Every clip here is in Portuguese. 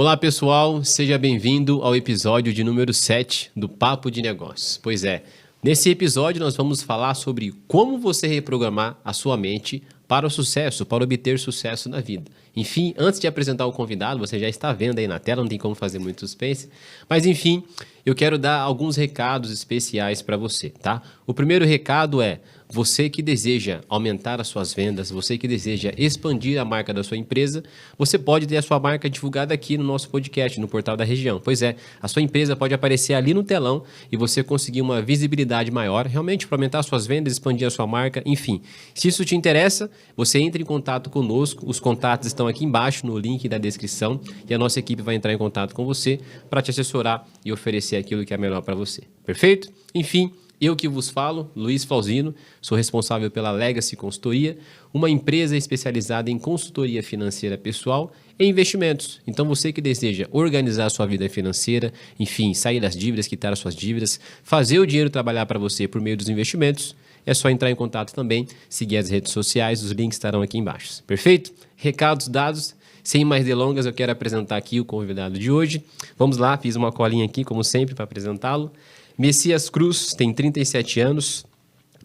Olá pessoal, seja bem-vindo ao episódio de número 7 do Papo de Negócios. Pois é, nesse episódio nós vamos falar sobre como você reprogramar a sua mente para o sucesso, para obter sucesso na vida. Enfim, antes de apresentar o convidado, você já está vendo aí na tela, não tem como fazer muito suspense, mas enfim, eu quero dar alguns recados especiais para você, tá? O primeiro recado é: você que deseja aumentar as suas vendas, você que deseja expandir a marca da sua empresa, você pode ter a sua marca divulgada aqui no nosso podcast, no Portal da Região. Pois é, a sua empresa pode aparecer ali no telão e você conseguir uma visibilidade maior, realmente para aumentar as suas vendas, expandir a sua marca, enfim. Se isso te interessa, você entra em contato conosco, os contatos estão aqui embaixo no link da descrição e a nossa equipe vai entrar em contato com você para te assessorar e oferecer aquilo que é melhor para você. Perfeito? Enfim, eu que vos falo, Luiz Flauzino, sou responsável pela Legacy Consultoria, uma empresa especializada em consultoria financeira pessoal e investimentos. Então você que deseja organizar a sua vida financeira, enfim, sair das dívidas, quitar as suas dívidas, fazer o dinheiro trabalhar para você por meio dos investimentos, é só entrar em contato também, seguir as redes sociais, os links estarão aqui embaixo. Perfeito? Recados dados. Sem mais delongas, eu quero apresentar aqui o convidado de hoje. Vamos lá, fiz uma colinha aqui, como sempre, para apresentá-lo. Messias Cruz tem 37 anos,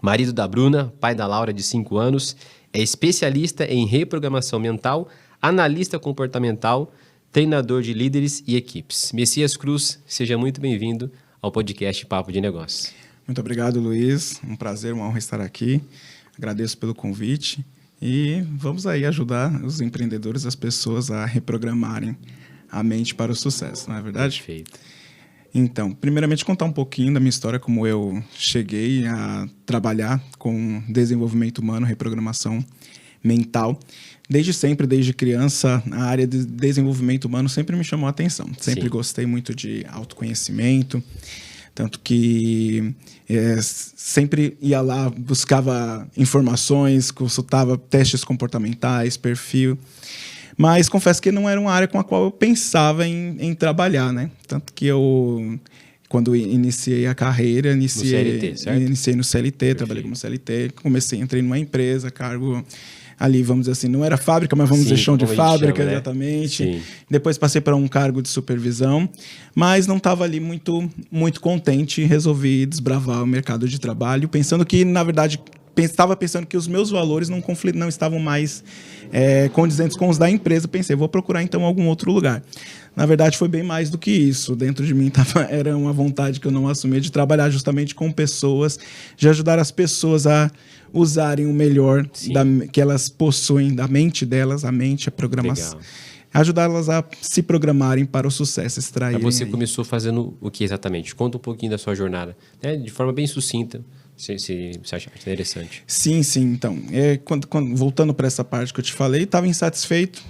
marido da Bruna, pai da Laura de 5 anos, é especialista em reprogramação mental, analista comportamental, treinador de líderes e equipes. Messias Cruz, seja muito bem-vindo ao podcast Papo de Negócios. Muito obrigado, Luiz. Um prazer, uma honra estar aqui. Agradeço pelo convite e vamos aí ajudar os empreendedores, as pessoas a reprogramarem a mente para o sucesso, não é verdade? Perfeito. Então, primeiramente contar um pouquinho da minha história, como eu cheguei a trabalhar com desenvolvimento humano, reprogramação mental. Desde sempre, desde criança, a área de desenvolvimento humano sempre me chamou a atenção. Sempre gostei muito de autoconhecimento, tanto que sempre ia lá, buscava informações, consultava testes comportamentais, perfil. Mas confesso que não era uma área com a qual eu pensava em trabalhar, né? Tanto que eu, quando iniciei a carreira, iniciei no CLT, Perfeito. Trabalhei como CLT, entrei numa empresa, cargo ali, vamos dizer assim, não era fábrica, mas vamos dizer chão de fábrica, chama, exatamente. Né? Depois passei para um cargo de supervisão, mas não estava ali muito contente e resolvi desbravar o mercado de trabalho, pensando que, na verdade, estava pensando que os meus valores não estavam mais condizentes com os da empresa. Pensei, vou procurar então algum outro lugar. Na verdade, foi bem mais do que isso. Dentro de mim era uma vontade que eu não assumia de trabalhar justamente com pessoas, de ajudar as pessoas a usarem o melhor que elas possuem da mente delas, a mente, a programação. Legal. Ajudá-las a se programarem para o sucesso, extraírem. Mas você começou fazendo o que exatamente? Conta um pouquinho da sua jornada, né? De forma bem sucinta. Se você acha interessante. Sim. Então, voltando para essa parte que eu te falei, estava insatisfeito,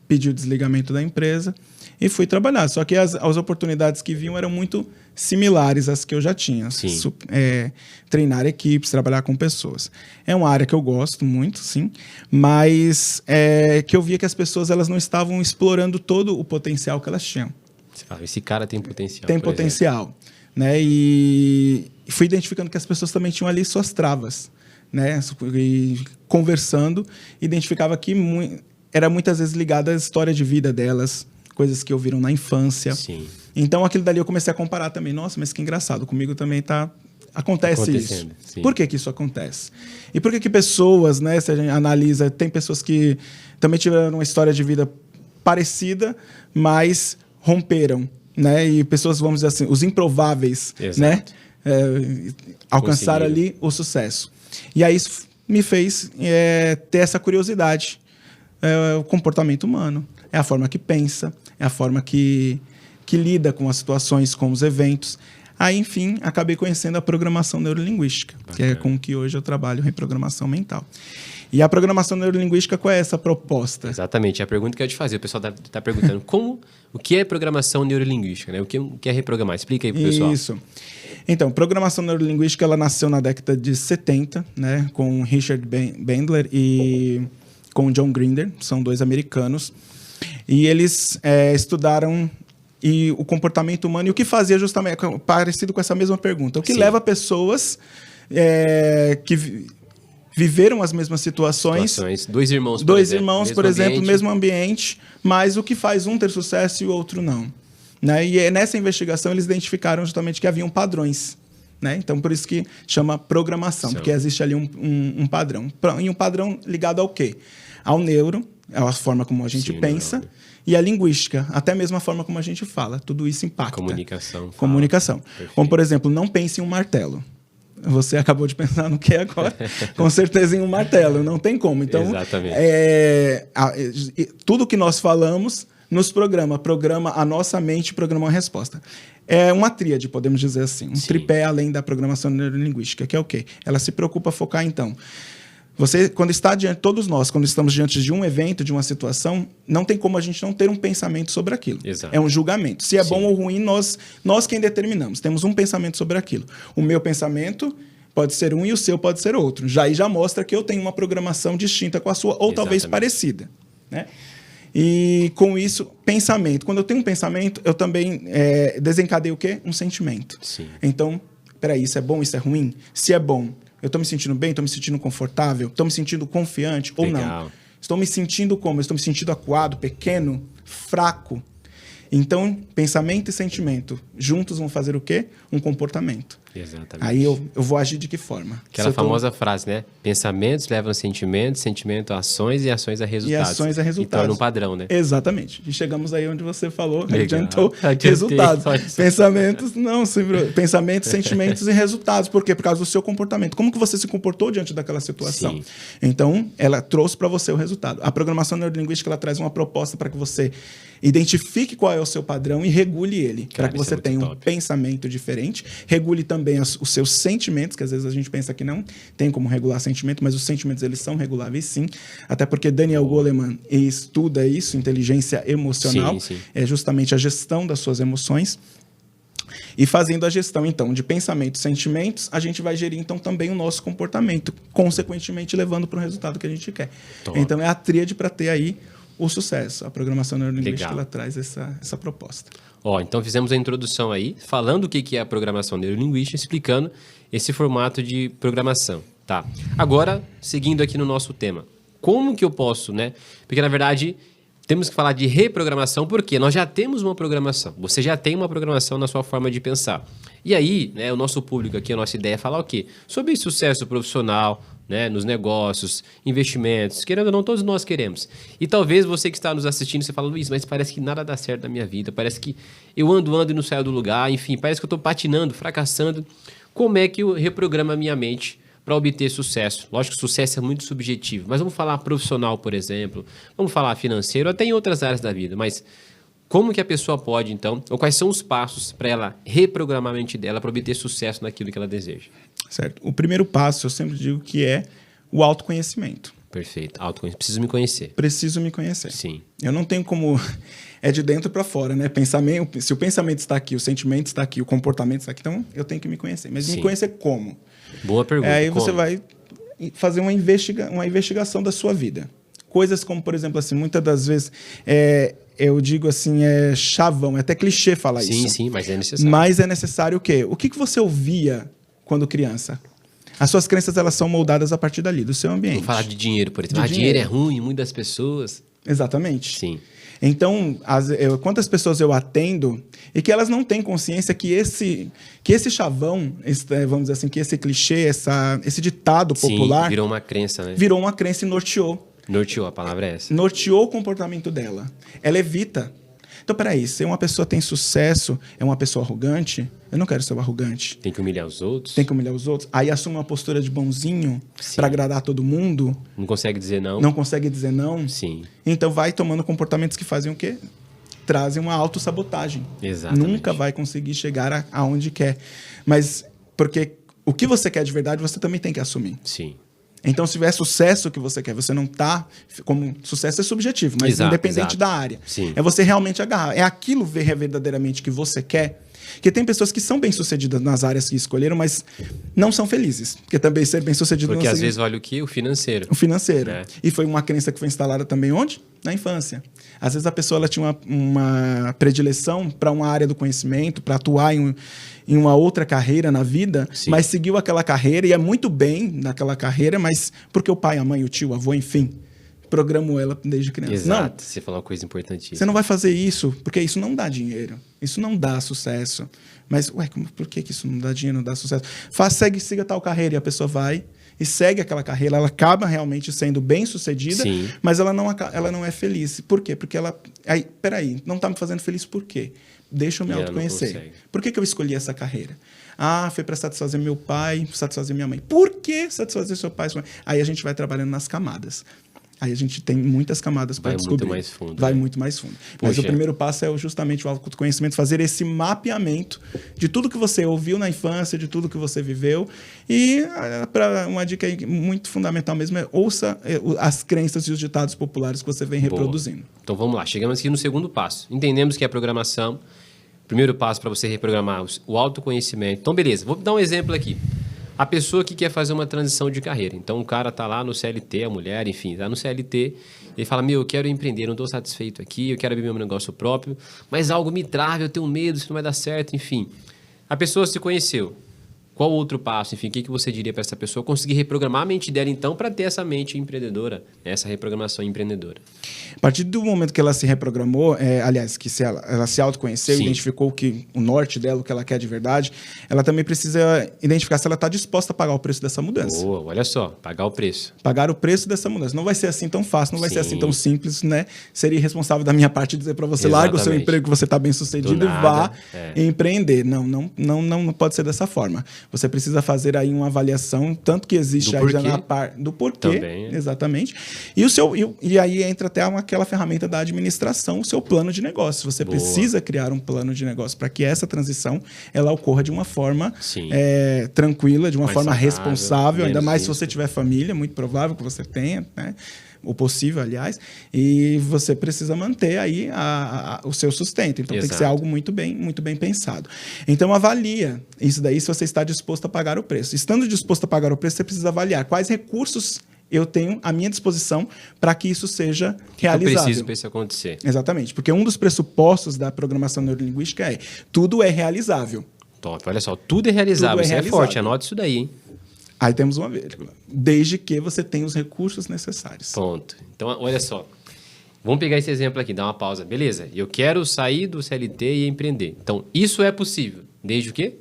pedi o desligamento da empresa e fui trabalhar. Só que as oportunidades que vinham eram muito similares às que eu já tinha. Treinar equipes, trabalhar com pessoas. É uma área que eu gosto muito, sim, mas que eu via que as pessoas elas não estavam explorando todo o potencial que elas tinham. Esse cara tem potencial. Tem potencial. Né? E fui identificando que as pessoas também tinham ali suas travas, né? E conversando, identificava que era muitas vezes ligada à história de vida delas, coisas que ouviram na infância. Sim. Então, aquilo dali eu comecei a comparar também. Nossa, mas que engraçado, comigo também acontece isso. Sim. Por que isso acontece? E por que pessoas, né, se a gente analisa, tem pessoas que também tiveram uma história de vida parecida, mas romperam, né? E pessoas, vamos dizer assim, os improváveis, né? Alcançaram ali o sucesso. E aí isso me fez ter essa curiosidade. O comportamento humano. É a forma que pensa, é a forma que lida com as situações, com os eventos. Aí, enfim, acabei conhecendo a programação neurolinguística, que é com que hoje eu trabalho reprogramação mental. E a programação neurolinguística, qual é essa proposta? Exatamente, é a pergunta que eu ia te fazer. O pessoal está perguntando o que é programação neurolinguística, né? O que é reprogramar? Explica aí para o pessoal. Isso. Então, programação neurolinguística ela nasceu na década de 70, né, com Richard Bandler e com John Grinder, são dois americanos. E eles estudaram o comportamento humano e o que fazia justamente, parecido com essa mesma pergunta. O que leva pessoas que viveram as mesmas situações. Dois irmãos, por exemplo, mesmo ambiente, mas o que faz um ter sucesso e o outro não. Né? E nessa investigação eles identificaram justamente que haviam padrões. Né? Então, por isso que chama programação, porque existe ali um padrão. E um padrão ligado ao quê? Ao neuro, a forma como a gente pensa, e a linguística, até mesmo a forma como a gente fala. Tudo isso impacta. Comunicação. Perfeito. Como, por exemplo, não pense em um martelo. Você acabou de pensar no que agora? Com certeza em um martelo, não tem como. Então, exatamente. Tudo que nós falamos nos programa a nossa mente, programa a resposta. É uma tríade, podemos dizer assim, um tripé além da programação neurolinguística, que é o quê? Ela se preocupa focar, então. Você, quando está diante, todos nós, quando estamos diante de um evento, de uma situação, não tem como a gente não ter um pensamento sobre aquilo. Exato. É um julgamento. Se é bom ou ruim, nós quem determinamos. Temos um pensamento sobre aquilo. O meu pensamento pode ser um e o seu pode ser outro. Já mostra que eu tenho uma programação distinta com a sua, ou talvez parecida. Né? E com isso, pensamento. Quando eu tenho um pensamento, eu também desencadeio o quê? Um sentimento. Sim. Então, peraí, isso é bom, isso é ruim? Se é bom, eu estou me sentindo bem, estou me sentindo confortável, estou me sentindo confiante ou não? Estou me sentindo como? Estou me sentindo acuado, pequeno, fraco? Então, pensamento e sentimento juntos vão fazer o quê? Um comportamento. Exatamente. Aí eu vou agir de que forma? Aquela famosa frase, né? Pensamentos levam a sentimentos, sentimento a ações e ações a resultados. E ações a resultados. E torna um padrão, né? Exatamente. E chegamos aí onde você falou, adiantou resultados. Pensamentos, pensamentos, sentimentos e resultados. Por quê? Por causa do seu comportamento. Como que você se comportou diante daquela situação? Sim. Então, ela trouxe para você o resultado. A programação neurolinguística, ela traz uma proposta para que você identifique qual é o seu padrão e regule ele. Para que você tenha um pensamento diferente, regule também os seus sentimentos, que às vezes a gente pensa que não tem como regular sentimento, mas os sentimentos eles são reguláveis sim. Até porque Daniel Goleman estuda isso, inteligência emocional, é justamente a gestão das suas emoções. E fazendo a gestão, então, de pensamentos e sentimentos, a gente vai gerir, então, também o nosso comportamento, consequentemente levando para o resultado que a gente quer. Top. Então, é a tríade para ter aí o sucesso. A programação neurolinguística ela traz essa proposta. Então fizemos a introdução aí, falando o que é a programação neurolinguística, explicando esse formato de programação. Tá. Agora, seguindo aqui no nosso tema, como que eu posso, né? Porque, na verdade, temos que falar de reprogramação, porque nós já temos uma programação. Você já tem uma programação na sua forma de pensar. E aí, né, o nosso público aqui, a nossa ideia é falar o quê? Sobre sucesso profissional, né, nos negócios, investimentos, querendo ou não, todos nós queremos. E talvez você que está nos assistindo, você fala, Luiz, mas parece que nada dá certo na minha vida, parece que eu ando e não saio do lugar, enfim, parece que eu estou patinando, fracassando. Como é que eu reprogramo a minha mente para obter sucesso? Lógico que sucesso é muito subjetivo, mas vamos falar profissional, por exemplo, vamos falar financeiro, até em outras áreas da vida, mas como que a pessoa pode, então, ou quais são os passos para ela reprogramar a mente dela para obter sucesso naquilo que ela deseja? Certo. O primeiro passo, eu sempre digo que é o autoconhecimento. Perfeito. Autoconhecimento. Preciso me conhecer. Preciso me conhecer. Sim. Eu não tenho como... É de dentro para fora, né? Pensamento, se o pensamento está aqui, o sentimento está aqui, o comportamento está aqui, então eu tenho que me conhecer. Mas me conhecer como? Boa pergunta. Aí você vai fazer uma investigação da sua vida. Coisas como, por exemplo, assim, muitas das vezes... eu digo assim, é chavão, é até clichê falar isso. Sim, mas é necessário. Mas é necessário o quê? O que você ouvia quando criança? As suas crenças, elas são moldadas a partir dali, do seu ambiente. Vamos falar de dinheiro, por exemplo. Dinheiro é ruim, muitas pessoas. Exatamente. Sim. Então, quantas pessoas eu atendo e que elas não têm consciência que esse chavão, vamos dizer assim, que esse clichê, esse ditado popular... Sim, virou uma crença, né? Virou uma crença e norteou. Norteou, a palavra é essa. Norteou o comportamento dela. Ela evita. Então, peraí, se uma pessoa tem sucesso, é uma pessoa arrogante, eu não quero ser arrogante. Tem que humilhar os outros. Tem que humilhar os outros. Aí assume uma postura de bonzinho para agradar todo mundo. Não consegue dizer não. Não consegue dizer não. Sim. Então vai tomando comportamentos que fazem o quê? Trazem uma autossabotagem. Exatamente. Nunca vai conseguir chegar aonde quer. Mas porque o que você quer de verdade, você também tem que assumir. Sim. Então, se tiver sucesso que você quer, você não está... Como sucesso é subjetivo, mas independente da área. Sim. É você realmente agarrar. É aquilo verdadeiramente que você quer. Porque tem pessoas que são bem-sucedidas nas áreas que escolheram, mas não são felizes. Porque também ser bem-sucedido... Porque às vezes olha o quê? O financeiro. O financeiro. É. E foi uma crença que foi instalada também onde? na infância. Às vezes a pessoa ela tinha uma predileção para uma área do conhecimento, para atuar em uma outra carreira na vida, Sim. mas seguiu aquela carreira e é muito bem naquela carreira, mas porque o pai, a mãe, o tio, o avô, enfim, programou ela desde criança. Exato, você falou uma coisa importantíssima. Você não vai fazer isso, porque isso não dá dinheiro, isso não dá sucesso. Mas, por que isso não dá dinheiro, não dá sucesso? Siga tal carreira, e a pessoa vai e segue aquela carreira, ela acaba realmente sendo bem-sucedida, Sim. mas ela não é feliz. Por quê? Porque ela... Peraí, não está me fazendo feliz por quê? Deixa eu me autoconhecer. Por que eu escolhi essa carreira? Foi para satisfazer meu pai, satisfazer minha mãe. Por que satisfazer seu pai? Aí a gente vai trabalhando nas camadas. Aí a gente tem muitas camadas para descobrir. Vai muito mais fundo. Vai muito mais fundo. Mas o primeiro passo é justamente o autoconhecimento, fazer esse mapeamento de tudo que você ouviu na infância, de tudo que você viveu. E para uma dica aí muito fundamental mesmo é ouça as crenças e os ditados populares que você vem reproduzindo. Então vamos lá, chegamos aqui no segundo passo. Entendemos que é a programação. Primeiro passo para você reprogramar o autoconhecimento. Então, beleza, vou dar um exemplo aqui. A pessoa que quer fazer uma transição de carreira. Então, o cara está lá no CLT, a mulher, enfim, está no CLT. Ele fala, eu quero empreender, não estou satisfeito aqui, eu quero abrir meu negócio próprio, mas algo me trava, eu tenho medo, isso não vai dar certo, enfim. A pessoa se conheceu. Qual outro passo? Enfim, o que você diria para essa pessoa conseguir reprogramar a mente dela, então, para ter essa mente empreendedora, essa reprogramação empreendedora? A partir do momento que ela se reprogramou, ela se autoconheceu, Sim. identificou o norte dela, o que ela quer de verdade, ela também precisa identificar se ela está disposta a pagar o preço dessa mudança. Boa, olha só, pagar o preço. Pagar o preço dessa mudança. Não vai ser assim tão fácil, não vai ser assim tão simples, né? Seria irresponsável da minha parte dizer para você, larga o seu emprego que você está bem sucedido e vá empreender. Não pode ser dessa forma. Você precisa fazer aí uma avaliação, tanto que existe aí já na parte do porquê, também, exatamente. E aí entra até aquela ferramenta da administração, o seu plano de negócio. Você precisa criar um plano de negócio para que essa transição ela ocorra de uma forma tranquila, de uma forma responsável, ainda mais se você tiver família, muito provável que você tenha, né? O possível, aliás, e você precisa manter aí o seu sustento. Então, tem que ser algo muito bem pensado. Então, avalia isso daí se você está disposto a pagar o preço. Estando disposto a pagar o preço, você precisa avaliar quais recursos eu tenho à minha disposição para que isso seja realizável. Eu preciso para isso acontecer. Exatamente, porque um dos pressupostos da programação neurolinguística é tudo é realizável. Top, olha só, tudo é realizável. Isso é forte, anota isso daí, hein? Aí temos uma vírgula. Desde que você tenha os recursos necessários. Ponto. Então, olha só. Vamos pegar esse exemplo aqui, dar uma pausa. Beleza, eu quero sair do CLT e empreender. Então, isso é possível. Desde o quê?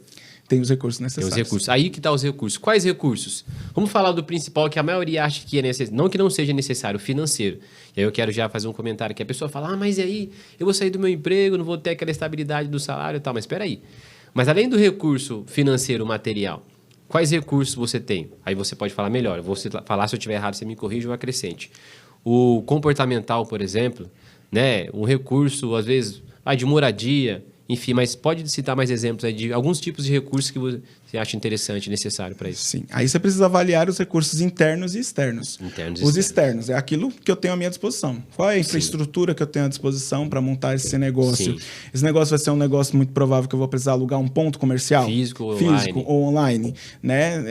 Tem os recursos necessários. Tem os recursos. Aí que tá os recursos. Quais recursos? Vamos falar do principal que a maioria acha que é necessário. Não que não seja necessário, financeiro. E aí eu quero já fazer um comentário que a pessoa fala, mas e aí? Eu vou sair do meu emprego, não vou ter aquela estabilidade do salário e tal. Mas espera aí. Mas além do recurso financeiro material, quais recursos você tem? Aí você pode falar melhor. Eu vou falar, se eu estiver errado, você me corrige ou acrescente. O comportamental, por exemplo, né? Um recurso, às vezes, de moradia, enfim, mas pode citar mais exemplos aí de alguns tipos de recursos que você acha interessante e necessário para isso? Sim. Aí você precisa avaliar os recursos internos e externos. Os externos é aquilo que eu tenho à minha disposição. Qual é a infraestrutura que eu tenho à disposição para montar esse negócio? Sim. Esse negócio vai ser um negócio muito provável que eu vou precisar alugar um ponto comercial. Físico ou online. Né?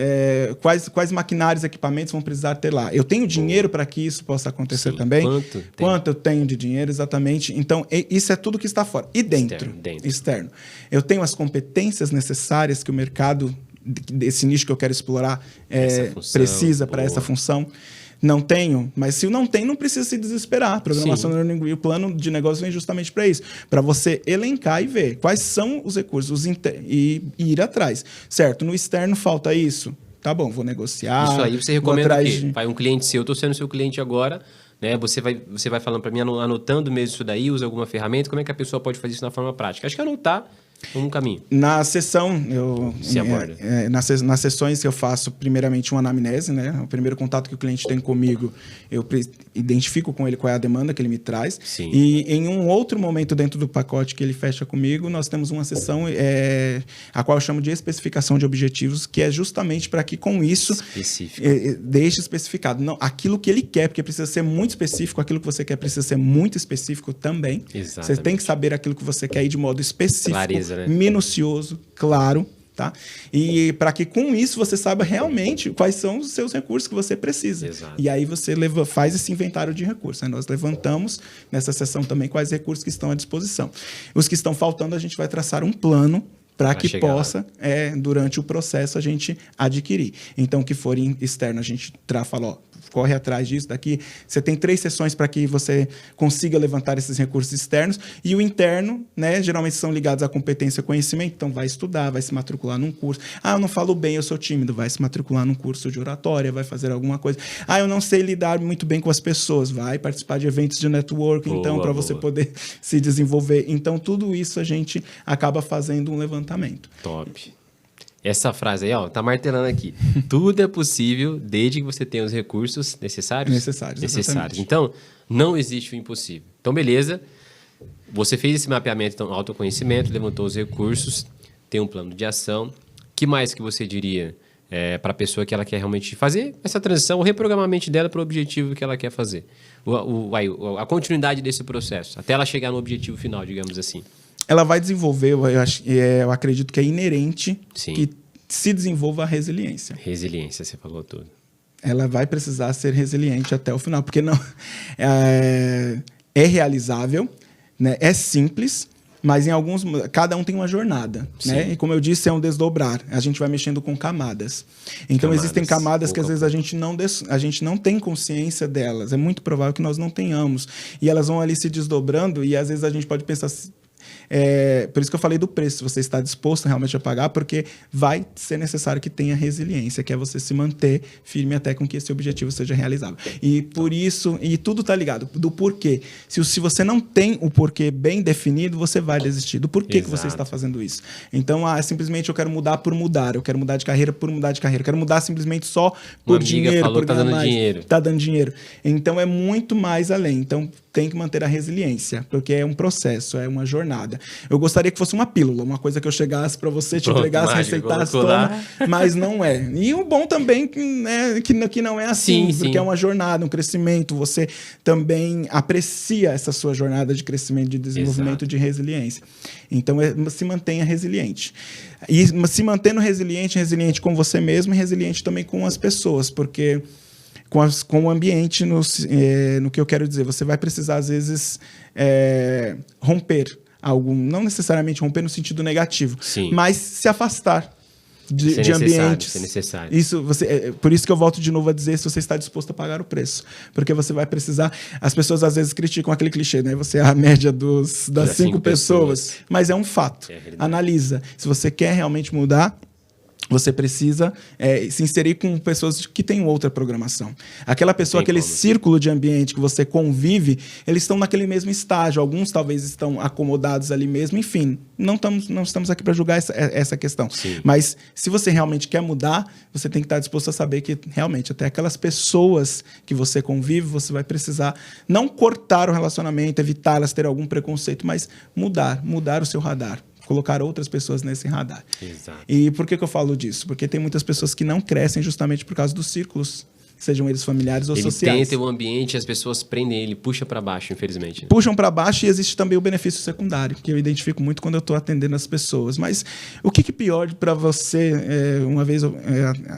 Quais maquinários, equipamentos vão precisar ter lá? Eu tenho dinheiro para que isso possa acontecer também? Quanto eu tenho de dinheiro, exatamente. Então, isso é tudo que está fora. E dentro? Externo. Eu tenho as competências necessárias que o mercado desse nicho que eu quero explorar precisa para essa função. Não tenho, mas se não tem, não precisa se desesperar. Programação neurolinguística, o plano de negócio vem justamente para isso, para você elencar e ver quais são os recursos e ir atrás. Certo, no externo falta isso. Tá bom, vou negociar. Isso aí você recomenda o quê? Vai um cliente seu, eu estou sendo seu cliente agora, né? Você vai falando para mim, anotando mesmo isso daí, usa alguma ferramenta, como é que a pessoa pode fazer isso na forma prática? Acho que anotar um caminho. Na sessão, nas sessões que eu faço, primeiramente, uma anamnese, né? O primeiro contato que o cliente tem comigo, eu identifico com ele qual é a demanda que ele me traz. Sim. E em um outro momento dentro do pacote que ele fecha comigo, nós temos uma sessão a qual eu chamo de especificação de objetivos, que é justamente para que com isso deixe especificado. Não, aquilo que ele quer, porque precisa ser muito específico, aquilo que você quer precisa ser muito específico também. Exatamente. Você tem que saber aquilo que você quer ir de modo específico. Clareza, né? Minucioso, claro, Tá? E para que com isso você saiba realmente quais são os seus recursos que você precisa. Exato. E aí você faz esse inventário de recursos. Aí nós levantamos nessa sessão também quais recursos que estão à disposição. Os que estão faltando, a gente vai traçar um plano para que possa, durante o processo, a gente adquirir. Então, o que for externo, a gente fala, ó, corre atrás disso, daqui. Você tem 3 sessões para que você consiga levantar esses recursos externos. E o interno, né, geralmente são ligados à competência e conhecimento. Então, vai estudar, vai se matricular num curso. Ah, eu não falo bem, eu sou tímido. Vai se matricular num curso de oratória, vai fazer alguma coisa. Ah, eu não sei lidar muito bem com as pessoas. Vai participar de eventos de networking, então, para você poder se desenvolver. Então, tudo isso a gente acaba fazendo um levantamento. Top. Essa frase aí, ó, tá martelando aqui. Tudo é possível desde que você tenha os recursos necessários? Necessários. Então, não existe o impossível. Então, beleza. Você fez esse mapeamento, então, autoconhecimento, levantou os recursos, tem um plano de ação. Que mais que você diria para a pessoa que ela quer realmente fazer essa transição, o reprogramar a mente dela para o objetivo que ela quer fazer? A continuidade desse processo, até ela chegar no objetivo final, digamos assim. Ela vai desenvolver, eu acredito que é inerente Sim. que se desenvolva a resiliência. Resiliência, você falou tudo. Ela vai precisar ser resiliente até o final, porque não é realizável, né? É simples, mas cada um tem uma jornada, né? E como eu disse, é um desdobrar. A gente vai mexendo com camadas. Então existem camadas que às vezes a gente não tem consciência delas. É muito provável que nós não tenhamos. E elas vão ali se desdobrando e às vezes a gente pode pensar por isso que eu falei do preço, você está disposto realmente a pagar, porque vai ser necessário que tenha resiliência, que é você se manter firme até com que esse objetivo seja realizável. E por isso, e tudo está ligado, do porquê. Se você não tem o porquê bem definido, você vai desistir. Do porquê que você está fazendo isso. Então, simplesmente eu quero mudar por mudar, eu quero mudar de carreira por mudar de carreira, eu quero mudar simplesmente só por dinheiro, por ganhar mais. Está dando dinheiro. Então, é muito mais além. Então, tem que manter a resiliência, porque é um processo, é uma jornada. Eu gostaria que fosse uma pílula, uma coisa que eu chegasse para você, te entregasse, receitasse, toma, mas não é. E o bom também que não é assim, porque é uma jornada, um crescimento. Você também aprecia essa sua jornada de crescimento, de desenvolvimento, de resiliência. Então, se mantenha resiliente. E se mantendo resiliente com você mesmo e resiliente também com as pessoas, porque com o ambiente, no que eu quero dizer, você vai precisar, às vezes, romper algo, não necessariamente romper no sentido negativo, mas se afastar de ambientes. Se necessário. Por isso que eu volto de novo a dizer, se você está disposto a pagar o preço. Porque você vai precisar... As pessoas às vezes criticam aquele clichê, né? Você é a média das 5 pessoas. Mas é um fato. Analisa. Se você quer realmente mudar, você precisa se inserir com pessoas que têm outra programação. Aquela pessoa, aquele círculo de ambiente que você convive, eles estão naquele mesmo estágio. Alguns talvez estão acomodados ali mesmo. Enfim, não estamos aqui para julgar essa questão. Mas se você realmente quer mudar, você tem que estar disposto a saber que realmente até aquelas pessoas que você convive, você vai precisar não cortar o relacionamento, evitar elas terem algum preconceito, mas mudar o seu radar. Colocar outras pessoas nesse radar. Exato. E por que eu falo disso? Porque tem muitas pessoas que não crescem justamente por causa dos círculos, sejam eles familiares ou sociais. Ele tenta o ambiente e as pessoas prendem ele, puxa para baixo, infelizmente. Puxam para baixo e existe também o benefício secundário, que eu identifico muito quando eu estou atendendo as pessoas. Mas o que pior para você? Uma vez,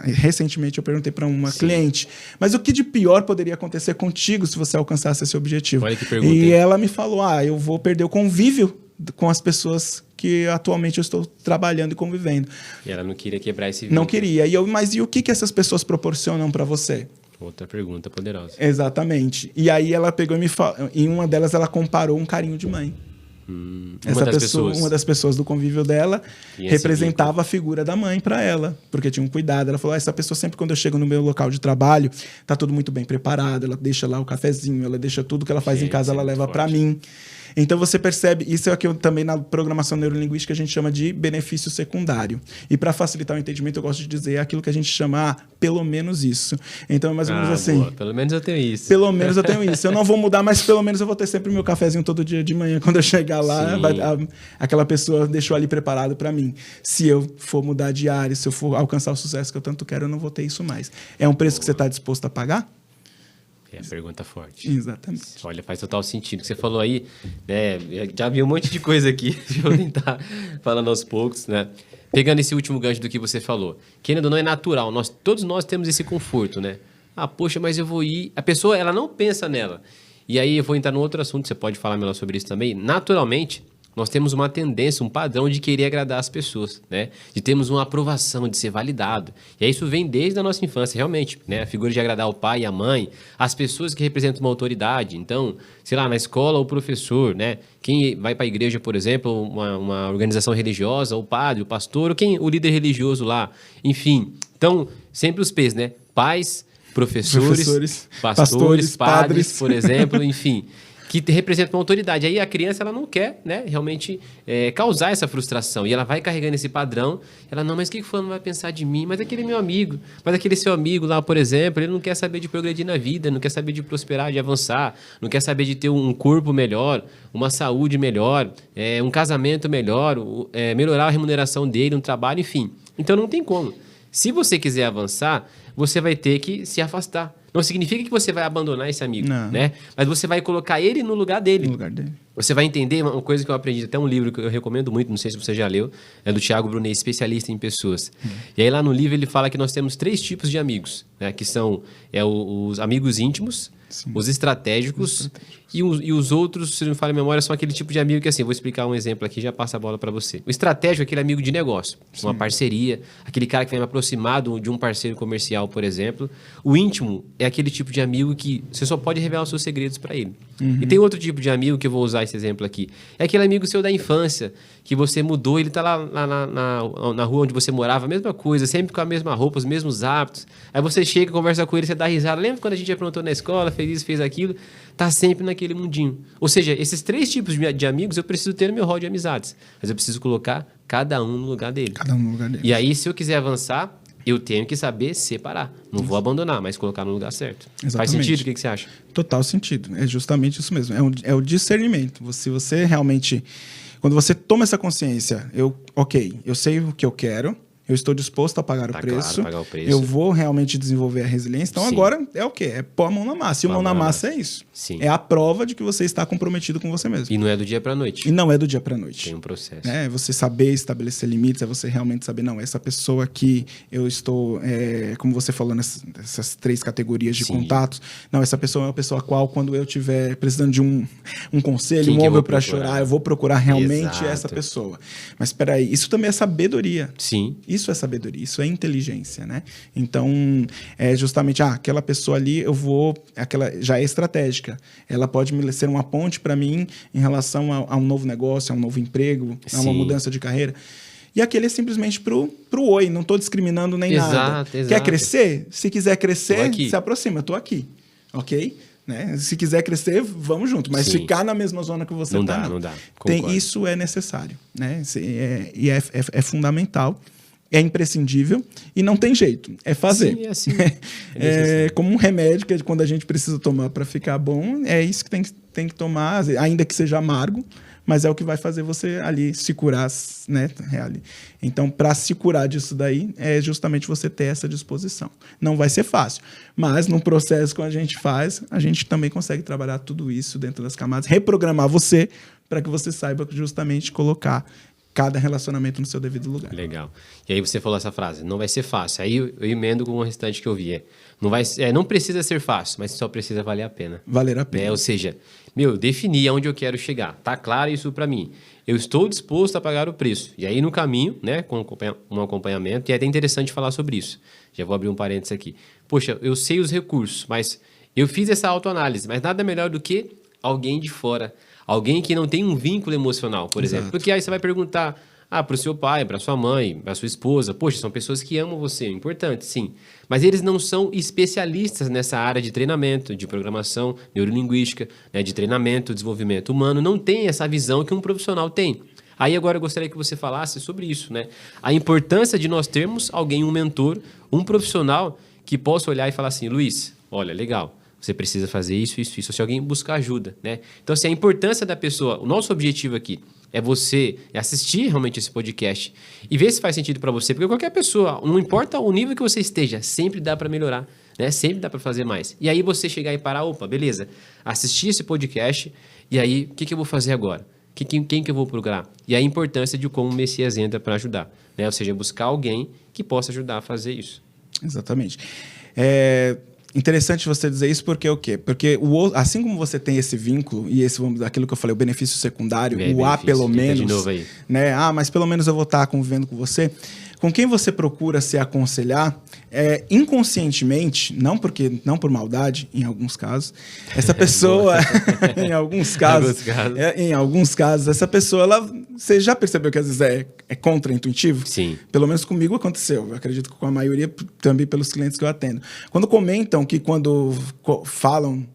recentemente, eu perguntei para uma cliente, mas o que de pior poderia acontecer contigo se você alcançasse esse objetivo? Olha que pergunta. E ela me falou, eu vou perder o convívio com as pessoas que atualmente eu estou trabalhando e convivendo. E ela não queria quebrar esse vínculo. Não queria. Mas e o que essas pessoas proporcionam para você? Outra pergunta poderosa. Exatamente. E aí ela pegou e me falou... Em uma delas, ela comparou um carinho de mãe. Uma das pessoas do convívio dela representava a figura da mãe para ela, porque tinha um cuidado. Ela falou, essa pessoa sempre quando eu chego no meu local de trabalho, tá tudo muito bem preparado, ela deixa lá o cafezinho, ela deixa tudo que ela faz em casa, ela leva para mim. Então você percebe, isso é o que também na programação neurolinguística a gente chama de benefício secundário. E para facilitar o entendimento, eu gosto de dizer aquilo que a gente chama pelo menos isso. Então é mais ou menos assim. Boa. Pelo menos eu tenho isso. Pelo menos eu tenho isso. Eu não vou mudar, mas pelo menos eu vou ter sempre meu cafezinho todo dia de manhã. Quando eu chegar lá, aquela pessoa deixou ali preparado para mim. Se eu for mudar de área, se eu for alcançar o sucesso que eu tanto quero, eu não vou ter isso mais. É um preço que você está disposto a pagar? É a pergunta forte. Exatamente. Olha, faz total sentido. O que você falou aí, né? Já vi um monte de coisa aqui. Deixa eu tentar falando aos poucos, né? pegando esse último gancho do que você falou, querendo ou não é natural, todos nós temos esse conforto, né? Ah, poxa, mas eu vou ir... A pessoa, ela não pensa nela. E aí eu vou entrar no outro assunto, você pode falar melhor sobre isso também. Naturalmente, nós temos uma tendência, um padrão de querer agradar as pessoas, né? De termos uma aprovação, de ser validado. E aí isso vem desde a nossa infância, realmente, né? A figura de agradar o pai e a mãe, as pessoas que representam uma autoridade. Então, sei lá, na escola o professor, né? Quem vai para a igreja, por exemplo, uma organização religiosa, o padre, o pastor, ou o líder religioso lá. Enfim, então, sempre os P's, né? Pais, professores, pastores, padres, por exemplo, enfim... que representa uma autoridade. Aí a criança ela não quer, né, realmente causar essa frustração. E ela vai carregando esse padrão. Ela, não, mas o que o fulano vai pensar de mim? Mas aquele é meu amigo. Mas aquele seu amigo lá, por exemplo, ele não quer saber de progredir na vida, não quer saber de prosperar, de avançar, não quer saber de ter um corpo melhor, uma saúde melhor, um casamento melhor, melhorar a remuneração dele, um trabalho, enfim. Então não tem como. Se você quiser avançar, você vai ter que se afastar. Não significa que você vai abandonar esse amigo, né? Mas você vai colocar ele no lugar dele. No lugar dele. Você vai entender uma coisa que eu aprendi, até um livro que eu recomendo muito, não sei se você já leu, é do Thiago Brunet, especialista em pessoas. E aí lá no livro ele fala que nós temos 3 tipos de amigos, né? Que são os amigos íntimos, sim, os estratégicos. E os outros, se não me falha a memória, são aquele tipo de amigo que, assim, vou explicar um exemplo aqui e já passa a bola para você. O estratégico é aquele amigo de negócio, sim, uma parceria, aquele cara que vai me aproximar de um parceiro comercial, por exemplo. O íntimo é aquele tipo de amigo que você só pode revelar os seus segredos para ele. E tem outro tipo de amigo que eu vou usar esse exemplo aqui. É aquele amigo seu da infância, que você mudou, ele tá lá na rua onde você morava, a mesma coisa, sempre com a mesma roupa, os mesmos hábitos. Aí você chega, conversa com ele, você dá risada. Lembra quando a gente aprontou na escola, fez isso, fez aquilo? Tá sempre naquele mundinho. Ou seja, esses 3 tipos de amigos eu preciso ter no meu rol de amizades. Mas eu preciso colocar cada um no lugar dele. Cada um no lugar dele. E aí, se eu quiser avançar, eu tenho que saber separar. Não vou abandonar, mas colocar no lugar certo. Exatamente. Faz sentido? O que você acha? Total sentido. É justamente isso mesmo. É o discernimento. Se você realmente... Quando você toma essa consciência, eu sei o que eu quero, eu estou disposto a pagar o preço, claro, pagar o preço, eu vou realmente desenvolver a resiliência. Então, sim, agora é o quê? É pôr a mão na massa. E o mão na massa é isso. Sim. É a prova de que você está comprometido com você mesmo. E não é do dia para a noite. E não é do dia para a noite. Tem um processo. É você saber estabelecer limites, é você realmente saber, não, essa pessoa aqui, eu estou, como você falou, nessas 3 categorias de, sim, contatos. Não, essa pessoa é uma pessoa a qual, quando eu estiver precisando de um conselho, um ombro para chorar, eu vou procurar realmente, exato, essa pessoa. Mas espera aí, isso também é sabedoria. Sim. Isso é sabedoria, isso é inteligência, né? Então, é justamente, aquela pessoa ali, aquela já é estratégica. Ela pode ser uma ponte para mim em relação a um novo negócio, a um novo emprego, a uma, sim, mudança de carreira. E aquele é simplesmente pro oi, não estou discriminando nem, exato, nada. Exato. Quer crescer? Se quiser crescer, se aproxima, eu estou aqui, ok? Né? Se quiser crescer, vamos junto. Mas, sim, ficar na mesma zona que você está, não dá. Isso é necessário, né? E é fundamental. É imprescindível e não tem jeito. É fazer. Sim, é assim. É como um remédio que quando a gente precisa tomar para ficar bom, é isso que tem que tomar, ainda que seja amargo, mas é o que vai fazer você ali se curar, né? Então, para se curar disso daí, é justamente você ter essa disposição. Não vai ser fácil, mas no processo que a gente faz, a gente também consegue trabalhar tudo isso dentro das camadas, reprogramar você para que você saiba justamente colocar cada relacionamento no seu devido lugar. Legal. E aí você falou essa frase, não vai ser fácil. Aí eu emendo com o restante que eu vi. Não precisa ser fácil, mas só precisa valer a pena. Valer a pena. Ou seja, definir aonde eu quero chegar. Tá claro isso para mim. Eu estou disposto a pagar o preço. E aí no caminho, né, com um acompanhamento, e é até interessante falar sobre isso. Já vou abrir um parênteses aqui. Poxa, eu sei os recursos, mas eu fiz essa autoanálise, mas nada melhor do que alguém de fora. Alguém que não tem um vínculo emocional, por exemplo. Exato. Porque aí você vai perguntar para o seu pai, para sua mãe, para sua esposa. Poxa, são pessoas que amam você. Importante, sim. Mas eles não são especialistas nessa área de treinamento, de programação neurolinguística, né, de treinamento, desenvolvimento humano. Não tem essa visão que um profissional tem. Aí agora eu gostaria que você falasse sobre isso, né? A importância de nós termos alguém, um mentor, um profissional que possa olhar e falar assim, Luiz, olha, legal. Você precisa fazer isso, isso, isso. Se alguém buscar ajuda, né? Então, assim, a importância da pessoa... O nosso objetivo aqui é você assistir realmente esse podcast e ver se faz sentido para você. Porque qualquer pessoa, não importa o nível que você esteja, sempre dá para melhorar, né? Sempre dá para fazer mais. E aí você chegar e parar, opa, beleza. Assistir esse podcast e aí, o que eu vou fazer agora? Quem que eu vou procurar? E a importância de como o Messias entra para ajudar, né? Ou seja, buscar alguém que possa ajudar a fazer isso. Exatamente. É interessante você dizer isso porque o quê? Porque assim como você tem esse vínculo e aquilo que eu falei, o benefício secundário, pelo menos, de novo aí. né? Mas pelo menos eu vou estar convivendo com você. Com quem você procura se aconselhar, inconscientemente, não por maldade, em alguns casos, essa pessoa, em alguns casos, essa pessoa, você já percebeu que às vezes é contraintuitivo? Sim. Pelo menos comigo aconteceu. Eu acredito que com a maioria também pelos clientes que eu atendo. Quando comentam que quando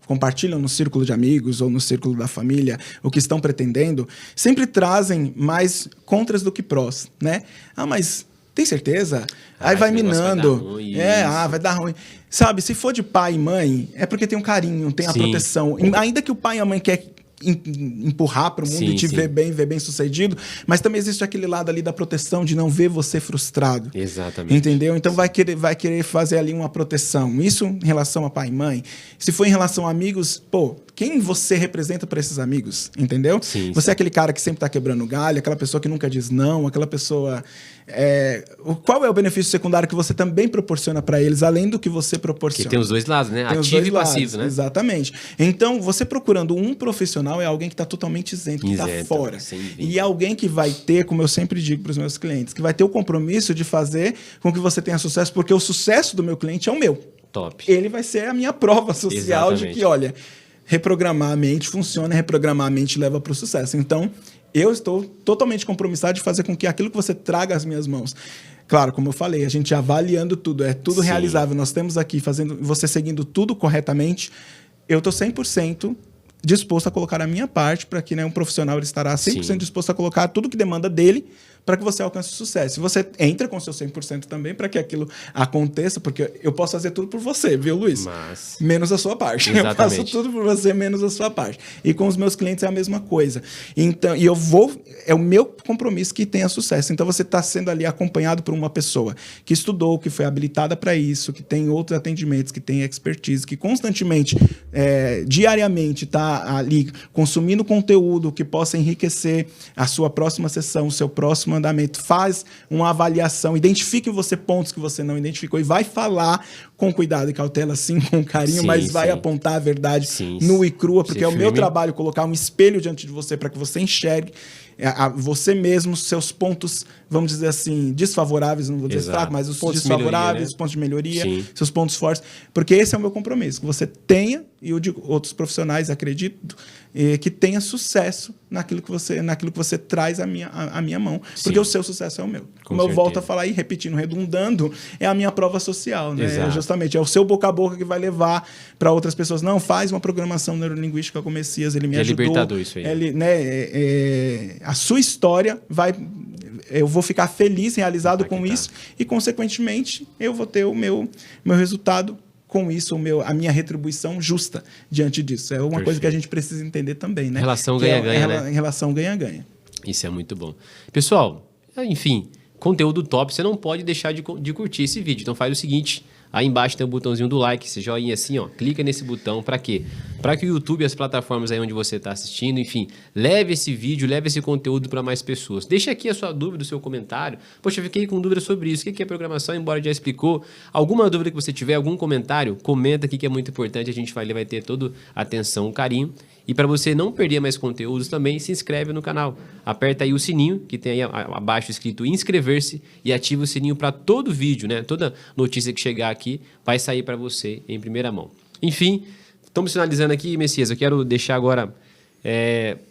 compartilham no círculo de amigos ou no círculo da família o que estão pretendendo, sempre trazem mais contras do que prós, né? Mas tem certeza? Aí vai minando. Vai dar ruim. Sabe, se for de pai e mãe, é porque tem um carinho, tem a proteção. Ainda que o pai e a mãe quer empurrar para o mundo e te ver bem sucedido, mas também existe aquele lado ali da proteção de não ver você frustrado. Exatamente. Entendeu? Então vai querer fazer ali uma proteção. Isso em relação a pai e mãe. Se for em relação a amigos, quem você representa para esses amigos? Entendeu? Você é aquele cara que sempre está quebrando galho, aquela pessoa que nunca diz não, aquela pessoa... qual é o benefício secundário que você também proporciona para eles, além do que você proporciona? Porque tem os dois lados, né? Ativo e passivo, né? Exatamente. Então, você procurando um profissional é alguém que está totalmente isento, que está fora. E alguém que vai ter, como eu sempre digo para os meus clientes, que vai ter o compromisso de fazer com que você tenha sucesso, porque o sucesso do meu cliente é o meu. Top. Ele vai ser a minha prova social de que, olha, reprogramar a mente funciona, reprogramar a mente leva para o sucesso. Então, eu estou totalmente compromissado de fazer com que aquilo que você traga às minhas mãos. Claro, como eu falei, a gente avaliando tudo, é tudo realizável. Nós temos aqui, você seguindo tudo corretamente, eu estou 100% disposto a colocar a minha parte para que um profissional ele estará 100% disposto a colocar tudo que demanda dele para que você alcance o sucesso. E você entra com seu 100% também para que aquilo aconteça, porque eu posso fazer tudo por você, viu, Luiz? Menos a sua parte. Exatamente. Eu faço tudo por você, menos a sua parte. E com os meus clientes é a mesma coisa. Então, é o meu compromisso que tenha sucesso. Então, você está sendo ali acompanhado por uma pessoa que estudou, que foi habilitada para isso, que tem outros atendimentos, que tem expertise, que constantemente, diariamente, está ali consumindo conteúdo que possa enriquecer a sua próxima sessão, o seu próximo andamento. Faz uma avaliação, identifique você pontos que você não identificou e vai falar com cuidado e cautela, sim, com carinho, mas vai apontar a verdade nua e crua, porque é o meu trabalho colocar um espelho diante de você para que você enxergue você mesmo, seus pontos, vamos dizer assim, desfavoráveis, não vou dizer fraco, mas os pontos desfavoráveis, os pontos de melhoria, seus pontos fortes, porque esse é o meu compromisso, que você tenha, e eu digo, outros profissionais, acredito, que tenha sucesso naquilo que você traz à minha mão, porque o seu sucesso é o meu. Como eu volto a falar aí, repetindo, redundando, é a minha prova social, né? Justamente, é o seu boca a boca que vai levar para outras pessoas. Não, faz uma programação neurolinguística com o Messias, ele me ajudou. É libertador isso aí. A sua história eu vou ficar feliz, realizado com isso, e, consequentemente, eu vou ter o meu resultado com isso, a minha retribuição justa diante disso. É uma coisa que a gente precisa entender também, né? Relação ganha-ganha, né? Relação ganha-ganha. Isso é muito bom. Pessoal, enfim, conteúdo top, você não pode deixar de curtir esse vídeo. Então faz o seguinte, aí embaixo tem o botãozinho do like, esse joinha assim, clica nesse botão, para quê? Para que o YouTube e as plataformas aí onde você está assistindo, enfim, leve esse vídeo, leve esse conteúdo para mais pessoas. Deixa aqui a sua dúvida, o seu comentário. Poxa, eu fiquei com dúvida sobre isso. O que é programação, embora já explicou? Alguma dúvida que você tiver, algum comentário, comenta aqui que é muito importante. A gente vai ter toda a atenção, carinho. E para você não perder mais conteúdos também, se inscreve no canal. Aperta aí o sininho, que tem aí abaixo escrito inscrever-se, e ativa o sininho para todo vídeo, né? Toda notícia que chegar aqui vai sair para você em primeira mão. Enfim, estamos finalizando aqui, Messias. Eu quero deixar agora,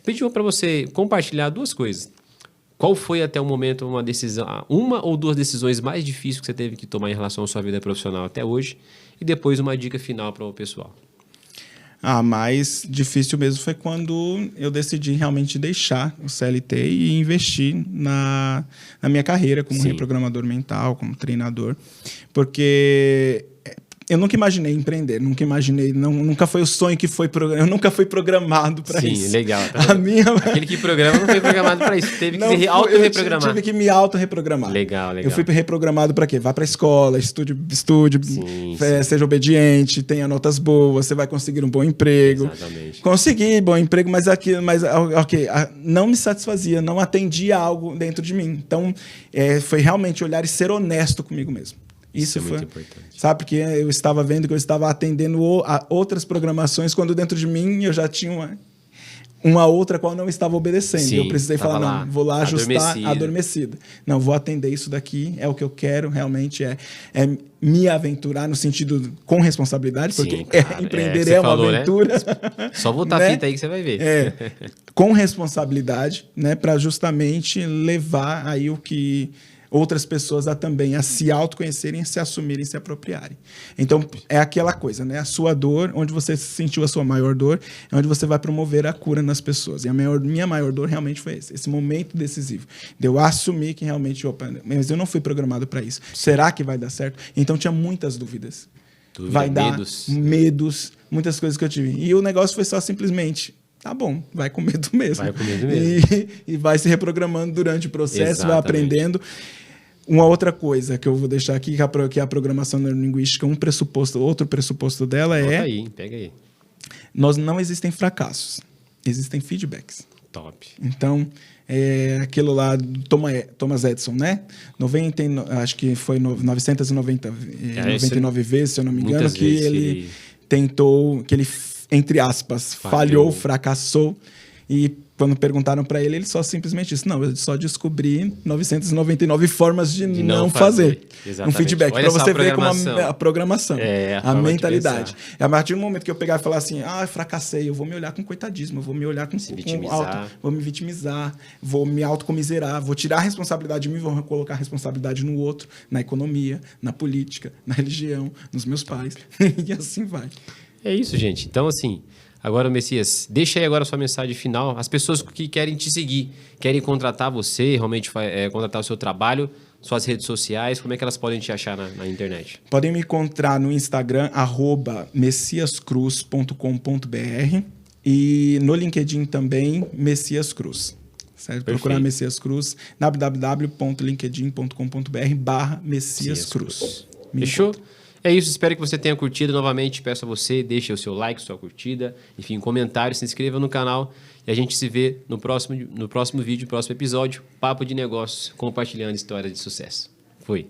pedir para você compartilhar duas coisas. Qual foi até o momento uma ou duas decisões mais difíceis que você teve que tomar em relação à sua vida profissional até hoje? E depois uma dica final para o pessoal. Mais difícil mesmo foi quando eu decidi realmente deixar o CLT e investir na minha carreira como reprogramador mental, como treinador. Porque eu nunca imaginei empreender, nunca imaginei, nunca foi o sonho que foi eu nunca fui programado para isso. Sim, legal. Tá Aquele que programa não foi programado para isso, teve que se auto-reprogramar. Eu tive que me auto-reprogramar. Legal. Eu fui reprogramado para quê? Vá para a escola, estude, sim. Seja obediente, tenha notas boas, você vai conseguir um bom emprego. Exatamente. Consegui bom emprego, mas não me satisfazia, não atendia algo dentro de mim. Então, foi realmente olhar e ser honesto comigo mesmo. Isso foi muito importante. Sabe, porque eu estava vendo que eu estava atendendo a outras programações quando dentro de mim eu já tinha uma outra qual não estava obedecendo. Sim, eu precisei falar, não, vou lá ajustar adormecida. Não, vou atender isso daqui, é o que eu quero, realmente é me aventurar no sentido com responsabilidade, porque sim, empreender é uma aventura. Né? Só voltar a fita aí que você vai ver. Com responsabilidade, né, para justamente levar aí o que outras pessoas também a se autoconhecerem, se assumirem, se apropriarem. Então, é aquela coisa, né? A sua dor, onde você sentiu a sua maior dor, é onde você vai promover a cura nas pessoas. E minha maior dor realmente foi esse momento decisivo. De eu assumir que realmente, mas eu não fui programado para isso. Será que vai dar certo? Então, tinha muitas dúvidas. Vai dar medos, muitas coisas que eu tive. E o negócio foi só simplesmente... Tá bom, vai com medo mesmo. Vai com medo mesmo. E vai se reprogramando durante o processo, vai aprendendo. Uma outra coisa que eu vou deixar aqui, que a programação neurolinguística, outro pressuposto dela Pega aí. Não existem fracassos, existem feedbacks. Top. Então, aquilo lá do Thomas Edison, né? Acho que foi 999 vezes, se eu não me engano, que ele tentou, que ele, entre aspas, falhou, fracassou. E quando perguntaram para ele só simplesmente disse, não, eu só descobri 999 formas de não fazer. Exatamente. Um feedback, para você ver como a programação, a mentalidade. A partir do momento que eu pegar e falar assim, fracassei, eu vou me olhar com coitadismo, eu vou me olhar vou me vitimizar, vou me autocomiserar, vou tirar a responsabilidade de mim, vou colocar a responsabilidade no outro, na economia, na política, na religião, nos meus pais, e assim vai. É isso, gente. Então, assim... Agora, Messias, deixa aí agora a sua mensagem final. As pessoas que querem te seguir, querem contratar você, realmente contratar o seu trabalho, suas redes sociais, como é que elas podem te achar na internet? Podem me encontrar no Instagram, @messiascruz.com.br e no LinkedIn também, Messias Cruz. Certo? Procurar Messias Cruz, www.linkedin.com.br/Messias Cruz. Fechou? É isso, espero que você tenha curtido. Novamente, peço a você, deixe o seu like, sua curtida, enfim, comentário, se inscreva no canal e a gente se vê no próximo vídeo, no próximo episódio, Papo de Negócios, compartilhando histórias de sucesso. Fui!